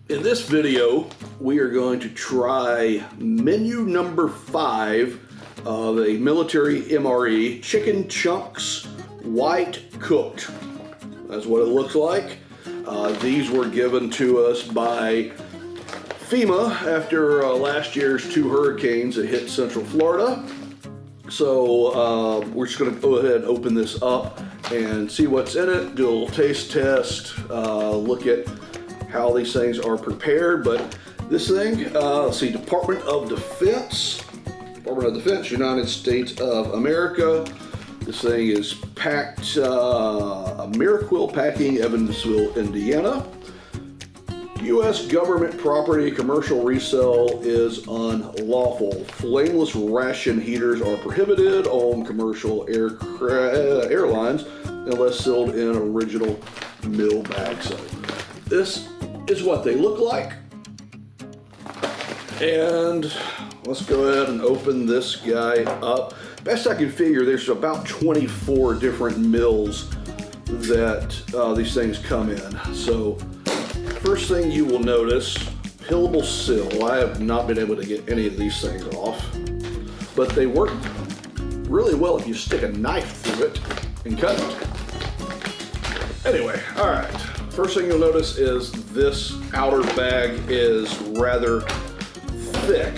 In this video, we are going to try menu number 5 of a military MRE chicken chunks, white cooked. That's what it looks like. These were given to us by FEMA after last year's 2 hurricanes that hit Central Florida. So we're just going to go ahead and open this up and see what's in it, do a little taste test, look at how these things are prepared. But this thing, let's see, Department of Defense, United States of America. This thing is packed, Miraquill Packing, Evansville, Indiana. U.S. government property, commercial resale is unlawful. Flameless ration heaters are prohibited on commercial airlines unless sealed in original mill bag. So this is what they look like. And let's go ahead and open this guy up. Best I can figure, there's about 24 different mills that these things come in. So first thing you will notice, peelable seal. I have not been able to get any of these things off, but they work really well if you stick a knife through it and cut it. Anyway, all right. First thing you'll notice is this outer bag is rather thick.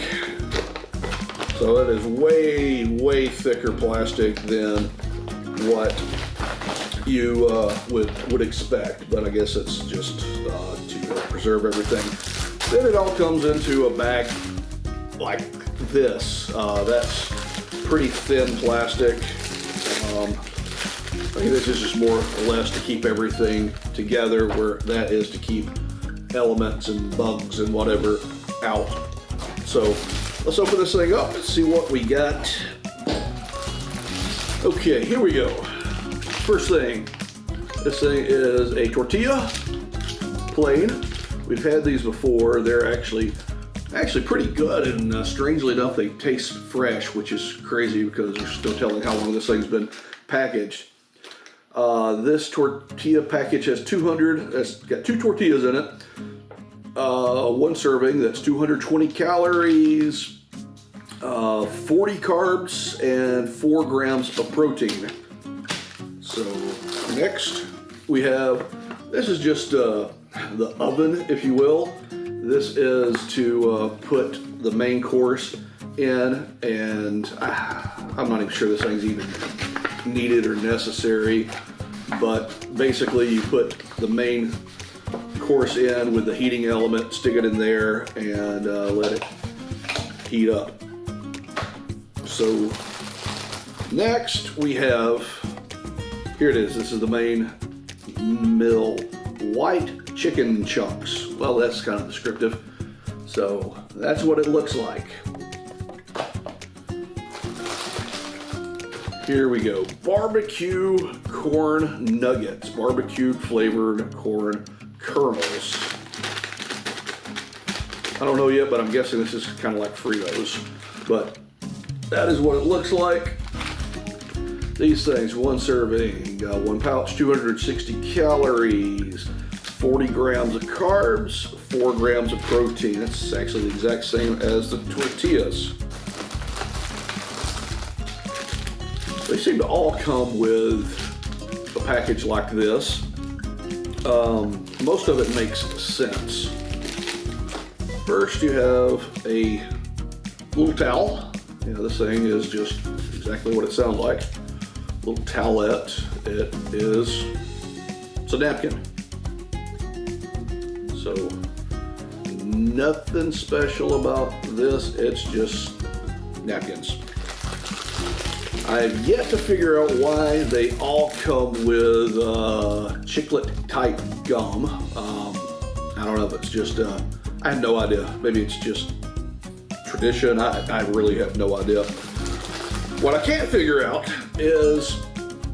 So it is way thicker plastic than what you would expect, but I guess it's just to preserve everything. Then it all comes into a bag like this. That's pretty thin plastic. I think this is just more or less to keep everything together, where that is to keep elements and bugs and whatever out. So let's open this thing up and see what we got. Okay, here we go. First thing, this thing is a tortilla, plain. We've had these before. They're actually pretty good, and strangely enough, they taste fresh, which is crazy because there's still telling how long this thing's been packaged. This tortilla package has 200, it's got 2 tortillas in it. 1 serving, that's 220 calories, 40 carbs, and 4 grams of protein. So next we have, this is just the oven, if you will. This is to put the main course in, and I'm not even sure this thing's even needed or necessary, but basically you put the main course in with the heating element, stick it in there, and let it heat up. So next we have, here it is, this is the main mill, white chicken chunks. Well, that's kind of descriptive. So that's what it looks like. Here we go, barbecue corn nuggets, barbecued flavored corn kernels. I don't know yet, but I'm guessing this is kind of like Fritos, but that is what it looks like. These things, 1 serving, 1 pouch, 260 calories, 40 grams of carbs, 4 grams of protein. That's actually the exact same as the tortillas. They seem to all come with a package like this. Most of it makes sense. First, you have a little towel. You know, this thing is just exactly what it sounds like. Little towelette. It's a napkin. So nothing special about this. It's just napkins. I have yet to figure out why they all come with chiclet type gum. I don't know if it's just, I have no idea. Maybe it's just tradition. I really have no idea. What I can't figure out is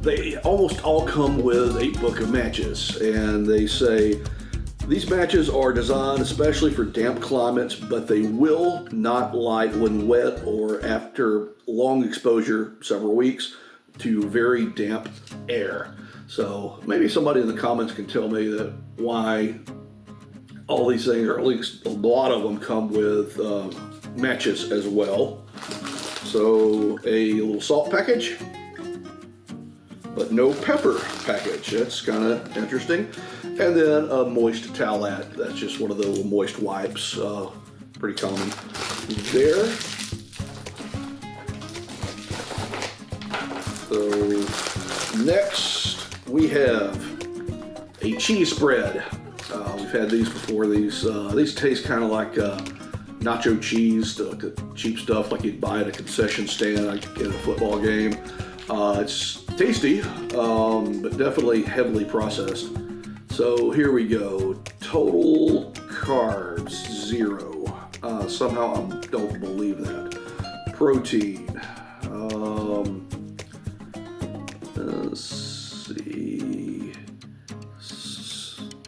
they almost all come with a book of matches, and they say these matches are designed especially for damp climates, but they will not light when wet or after long exposure, several weeks, to very damp air. So maybe somebody in the comments can tell me that why all these things, or at least a lot of them, come with matches as well. So a little salt package, but no pepper package. That's kind of interesting. And then a moist towelette. That's just one of the little moist wipes. Pretty common there. So next we have a cheese spread. We've had these before. These taste kind of like nacho cheese, the cheap stuff like you'd buy at a concession stand like in a football game. It's tasty, but definitely heavily processed. So here we go. Total carbs, 0. Somehow I don't believe that. Protein. Let's see.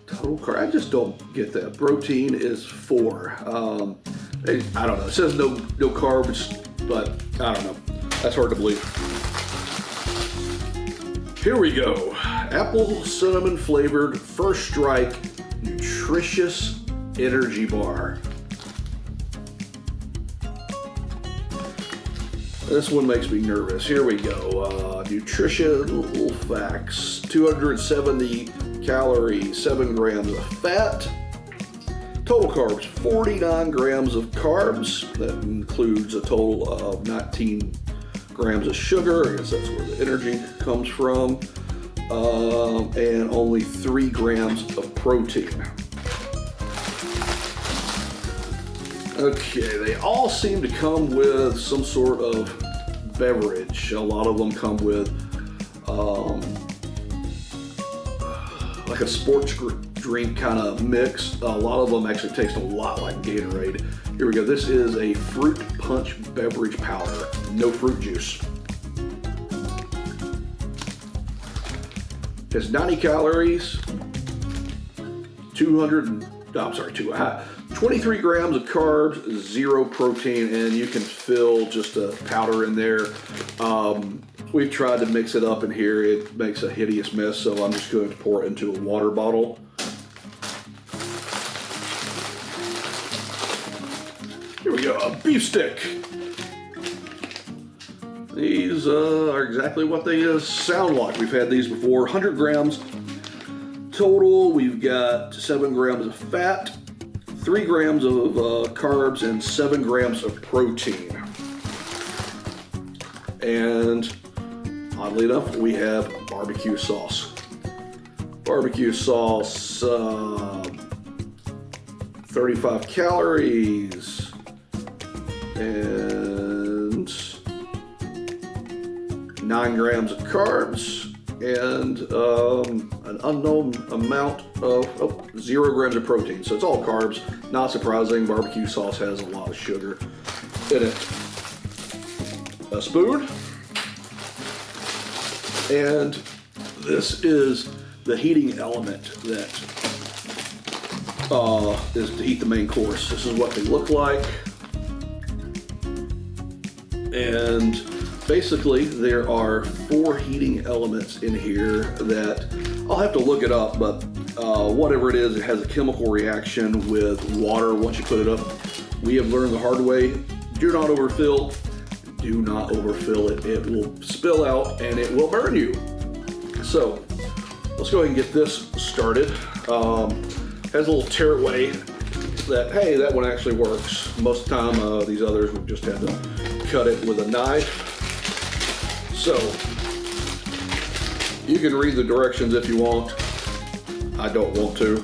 Total carb. I just don't get that. Protein is 4. I don't know. It says no carbs, but I don't know. That's hard to believe. Here we go. Apple cinnamon flavored First Strike nutritious energy bar. This one makes me nervous. Here we go. Nutritional facts. 270 calories, 7 grams of fat. Total carbs, 49 grams of carbs. That includes a total of 19 grams of sugar. I guess that's where the energy comes from. And only 3 grams of protein. Okay, they all seem to come with some sort of beverage. A lot of them come with like a sports drink kind of mix. A lot of them actually taste a lot like Gatorade. Here we go. This is a fruit punch beverage powder. No fruit juice. It's 90 calories, 23 grams of carbs, 0 protein, and you can fill just a powder in there. We've tried to mix it up in here. It makes a hideous mess, so I'm just going to pour it into a water bottle. Here we go, a beef stick. These are exactly what they sound like. We've had these before. 100 grams total. We've got 7 grams of fat, 3 grams of carbs, and 7 grams of protein. And oddly enough, we have barbecue sauce. Barbecue sauce, 35 calories, and 9 grams of carbs, and an unknown amount of 0 grams of protein. So it's all carbs. Not surprising. Barbecue sauce has a lot of sugar in it. A spoon. And this is the heating element that is to heat the main course. This is what they look like. And basically, there are 4 heating elements in here that I'll have to look it up, but whatever it is, it has a chemical reaction with water once you put it up. We have learned the hard way, do not overfill. Do not overfill it. It will spill out and it will burn you. So let's go ahead and get this started. Has a little tearaway that, hey, that one actually works. Most of the time, these others, we've just had to cut it with a knife. So, you can read the directions if you want. I don't want to.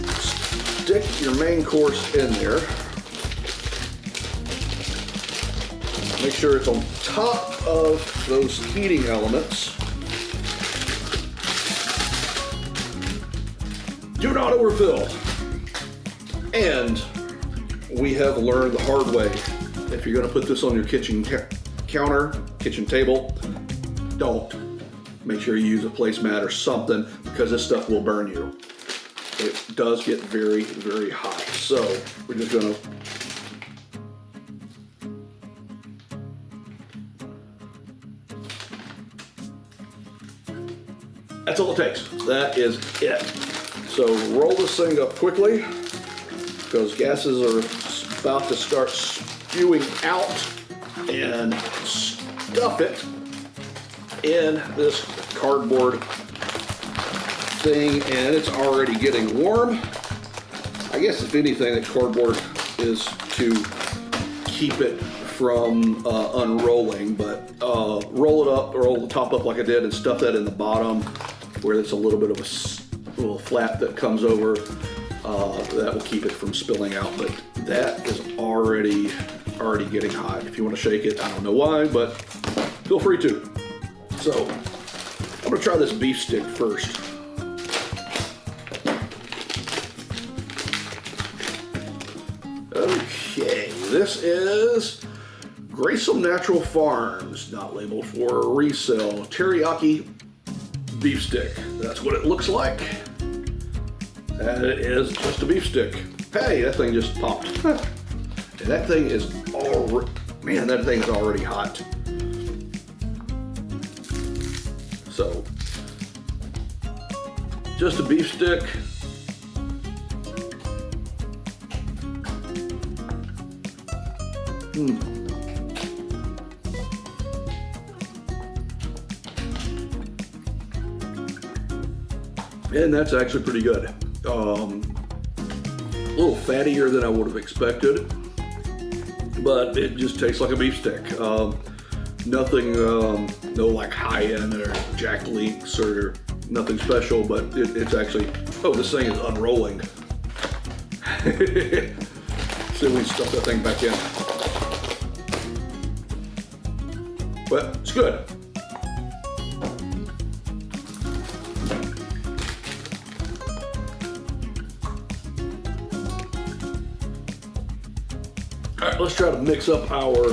Stick your main course in there. Make sure it's on top of those heating elements. Do not overfill. And we have learned the hard way. If you're going to put this on your kitchen counter, kitchen table, don't. Make sure you use a placemat or something, because this stuff will burn you. It does get very, very hot. So we're just going to that's all it takes. That is it. So roll this thing up quickly because gases are about to start spewing out, and stuff it in this cardboard thing, and it's already getting warm. I guess if anything, the cardboard is to keep it from unrolling, but roll it up, roll the top up like I did, and stuff that in the bottom where there's a little bit of a little flap that comes over. That will keep it from spilling out, but that is already getting hot. If you want to shake it, I don't know why, but feel free to. So I'm gonna try this beef stick first. Okay, this is Grayson Natural Farms, not labeled for resale, teriyaki beef stick. That's what it looks like. And it is just a beef stick. Hey, that thing just popped. And that thing is already, man, that thing is already hot. So, just a beef stick. And that's actually pretty good. A little fattier than I would have expected, but it just tastes like a beef stick. Nothing, no like high-end or jack links or nothing special, but it's actually, oh, this thing is unrolling. So we stuff that thing back in. But it's good. All right, let's try to mix up our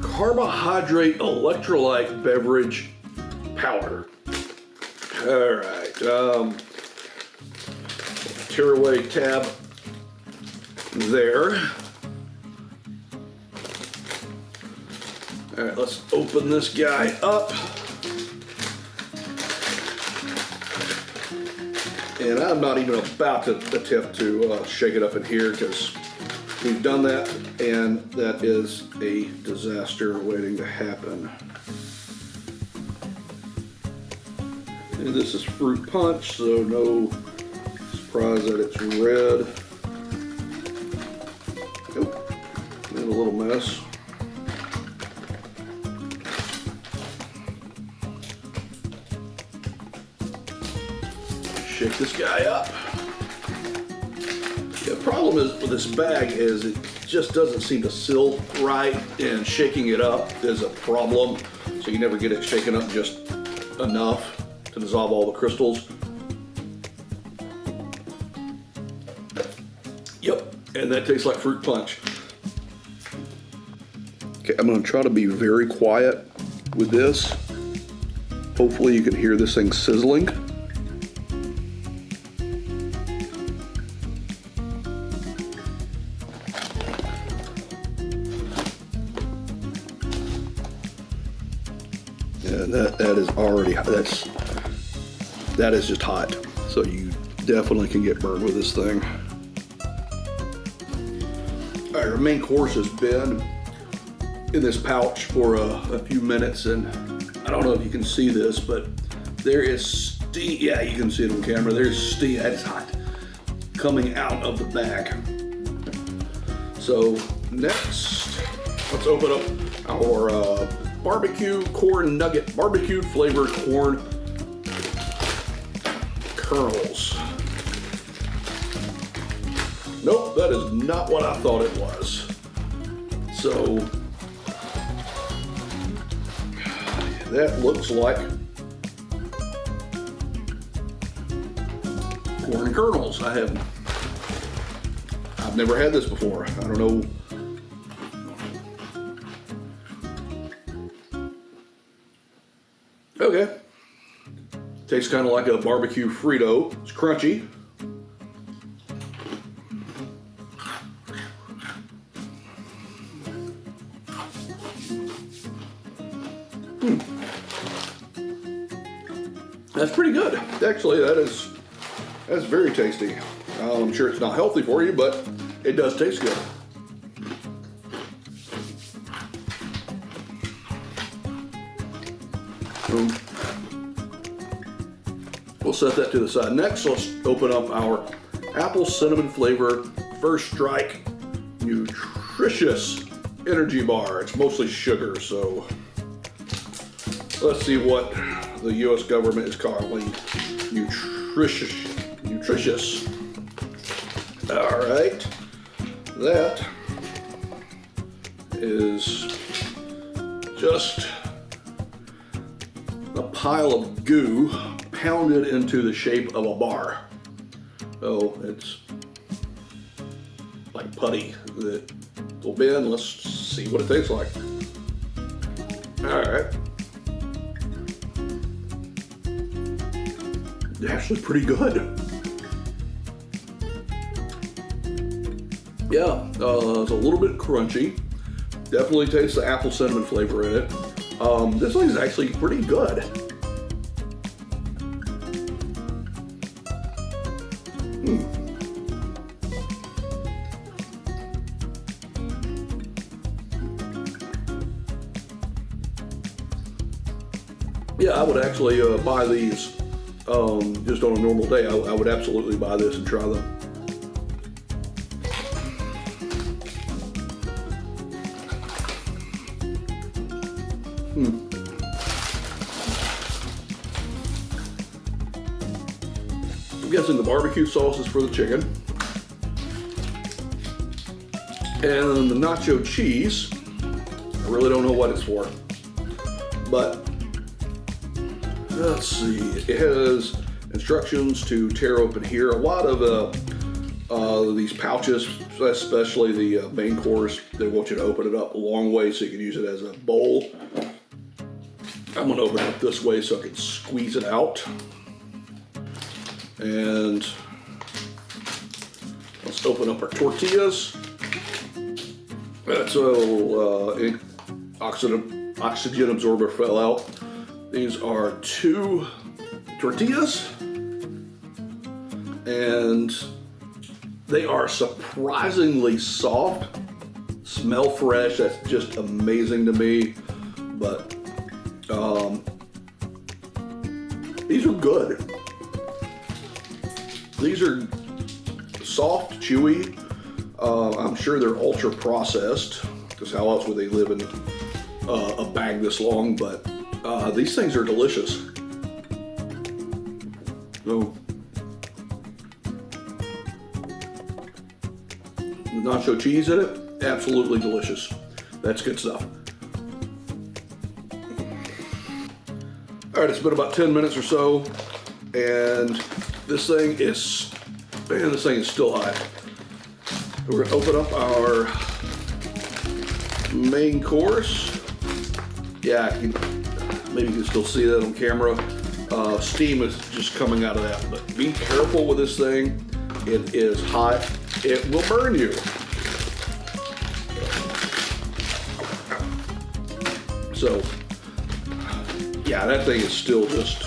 carbohydrate electrolyte beverage powder. All right, tear away tab there. All right, let's open this guy up. And I'm not even about to attempt to shake it up in here because we've done that, and that is a disaster waiting to happen. And this is fruit punch, so no surprise that it's red. Nope, made a little mess. Shake this guy up. The problem is with this bag is it just doesn't seem to seal right, and shaking it up is a problem. So you never get it shaken up just enough to dissolve all the crystals. Yep, and that tastes like fruit punch. Okay, I'm gonna try to be very quiet with this. Hopefully you can hear this thing sizzling. And that is already, that is just hot. So you definitely can get burned with this thing. All right, our main course has been in this pouch for a few minutes, and I don't know if you can see this, but there is steam. Yeah, you can see it on camera. There's steam, that's hot, coming out of the bag. So next, let's open up our barbecue corn nugget, barbecued flavored corn kernels. Nope, that is not what I thought it was. So that looks like corn kernels. I've never had this before. I don't know. Okay. Tastes kind of like a barbecue Frito. It's crunchy. That's pretty good. Actually, that is That's very tasty. I'm sure it's not healthy for you, but it does taste good. We'll set that to the side. Next, let's open up our apple cinnamon flavor First Strike nutritious energy bar. It's mostly sugar, so let's see what the U.S. government is calling nutritious. All right, that is just a pile of goo pounded into the shape of a bar. So it's like putty that will bend. Let's see what it tastes like. All right. It's actually pretty good. Yeah, it's a little bit crunchy. Definitely tastes the apple cinnamon flavor in it. This thing's actually pretty good. Yeah, I would actually buy these just on a normal day. I would absolutely buy this and try them. I'm guessing the barbecue sauce is for the chicken. And the nacho cheese, I really don't know what it's for. But let's see, it has instructions to tear open here. A lot of these pouches, especially the main course, they want you to open it up a long way so you can use it as a bowl. I'm gonna open it up this way so I can squeeze it out. And let's open up our tortillas. So oxygen absorber fell out. These are 2 tortillas, and they are surprisingly soft, smell fresh. That's just amazing to me. But these are good. These are soft, chewy. I'm sure they're ultra processed, because how else would they live in a bag this long? But these things are delicious. So, the nacho cheese in it, absolutely delicious. That's good stuff. All right, it's been about 10 minutes or so, and this thing is still hot. We're gonna open up our main course. Yeah, maybe you can still see that on camera. Steam is just coming out of that, but be careful with this thing. It is hot. It will burn you. So, yeah, that thing is still just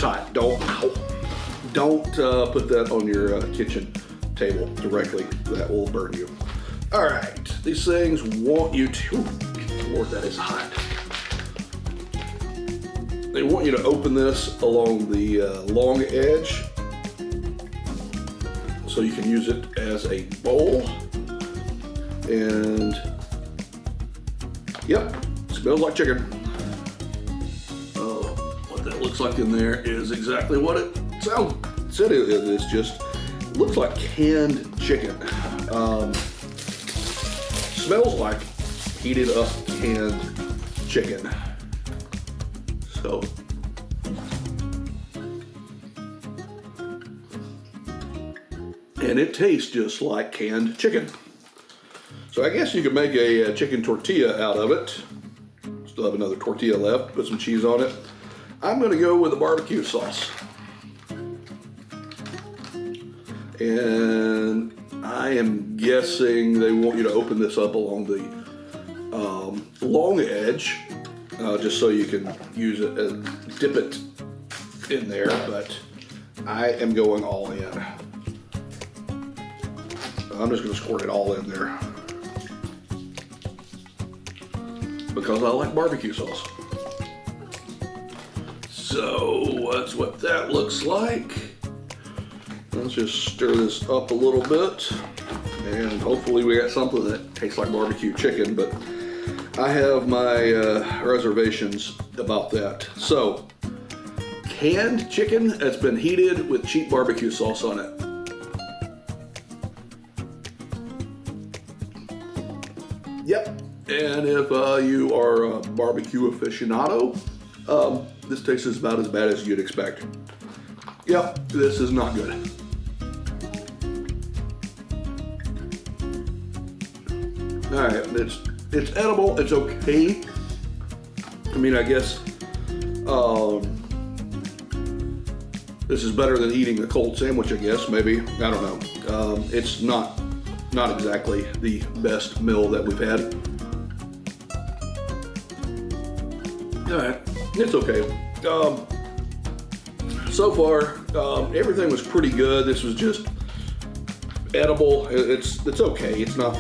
hot. Don't put that on your kitchen table directly. That will burn you. All right, these things want you to, Lord, that is hot. They want you to open this along the long edge so you can use it as a bowl. And yep, smells like chicken. What that looks like in there is exactly what it said it is. It's just looks like canned chicken. Smells like heated up canned chicken. So, and it tastes just like canned chicken. So I guess you could make a chicken tortilla out of it. Still have another tortilla left, put some cheese on it. I'm gonna go with the barbecue sauce. And I am guessing they want you to open this up along the long edge, just so you can use it and dip it in there. But I am going all in. I'm just gonna squirt it all in there because I like barbecue sauce. So that's what that looks like. Let's just stir this up a little bit, and hopefully we got something that tastes like barbecue chicken, but I have my reservations about that. So, canned chicken that's been heated with cheap barbecue sauce on it. Yep, and if you are a barbecue aficionado, this tastes about as bad as you'd expect. Yep, this is not good. All right, it's edible. It's okay. I mean, I guess this is better than eating a cold sandwich. I guess maybe. I don't know. It's not exactly the best meal that we've had. All right, it's okay. So far, everything was pretty good. This was just edible. It's okay. It's not.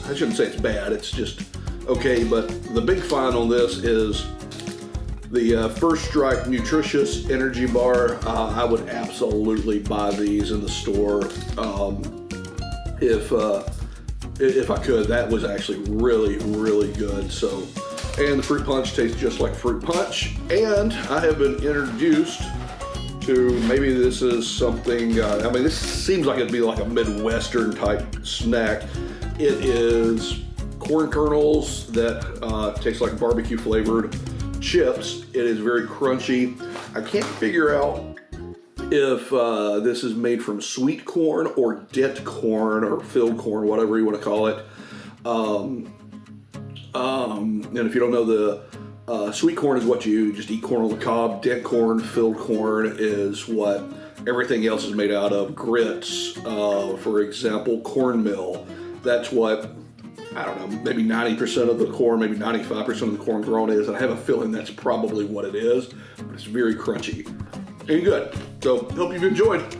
I shouldn't say it's bad. It's just okay. But the big find on this is the First Strike Nutritious Energy Bar. I would absolutely buy these in the store if I could. That was actually really, really good. So, and the fruit punch tastes just like fruit punch. And I have been introduced to, maybe this is something, I mean, this seems like it'd be like a Midwestern type snack. It is corn kernels that taste like barbecue flavored chips. It is very crunchy. I can't figure out if this is made from sweet corn or dent corn or filled corn, whatever you want to call it. And if you don't know, the sweet corn is what you just eat corn on the cob. Dent corn, filled corn is what everything else is made out of. Grits, for example, cornmeal. That's what, I don't know, maybe 90% of the corn, maybe 95% of the corn grown is. And I have a feeling that's probably what it is, but it's very crunchy and good. So hope you've enjoyed.